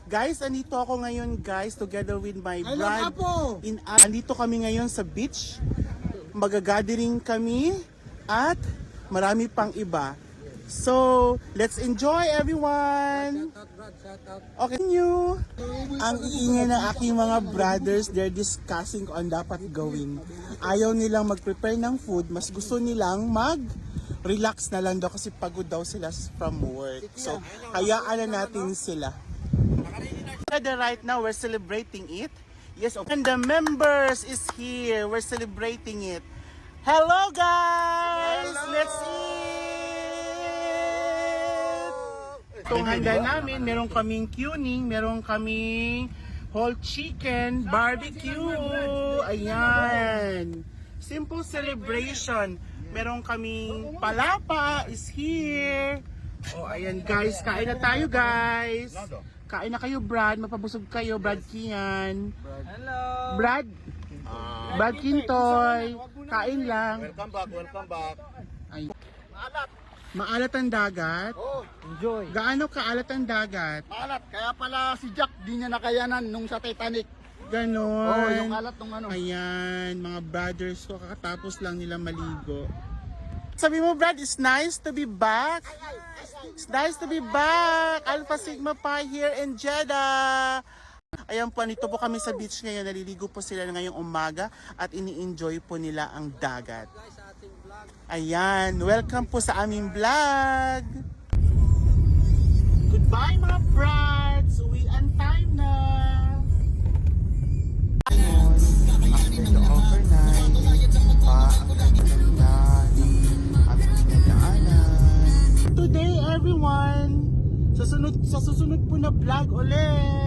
Guys, andito ako ngayon guys together with my bride. Andito kami ngayon sa beach. Magagathering kami at marami pang iba. So, let's enjoy everyone. Okay, new. Ang iingay ng aking mga brothers, they're discussing kung ano dapat gawin. Ayaw nilang mag-prepare ng food, mas gusto nilang mag-relax na lang daw kasi pagod daw sila from work. So, hayaan na natin sila. Right now, we're celebrating it. Yes, and the members is here. We're celebrating it. Hello, guys! Hello! Let's eat! Itong handa namin, meron kaming cuning, meron kaming whole chicken, barbecue. Ayan. Simple celebration. Meron kaming palapa is here. Oh, ayan guys. Kain na tayo, guys. Kain na kayo, Brad. Mapabusog kayo, Brad Kian. Hello! Brad. Brad Kintoy. Kain lang. Welcome back, welcome back. Ay. Maalat ang dagat. Oh, enjoy. Gaano kaalat ang dagat? Maalat, kaya pala si Jack di niya nakayanan nung sa Titanic. Ganon. Oh, yung alat nung ano. Ayan, mga brothers ko, kakatapos lang nila maligo. Sabi mo, Brad, it's nice to be back. It's nice to be back. Alpha Sigma Pi here in Jeddah. Ayan po, nito po kami sa beach ngayon. Naliligo po sila ngayong umaga at ini-enjoy po nila ang dagat. Ayan, welcome po sa aming vlog. Goodbye mga brads. Uwian time na. Ayun, after the overnight, ang ganda ng aming pinagdaanan. Today everyone, sa susunod po na vlog ulit.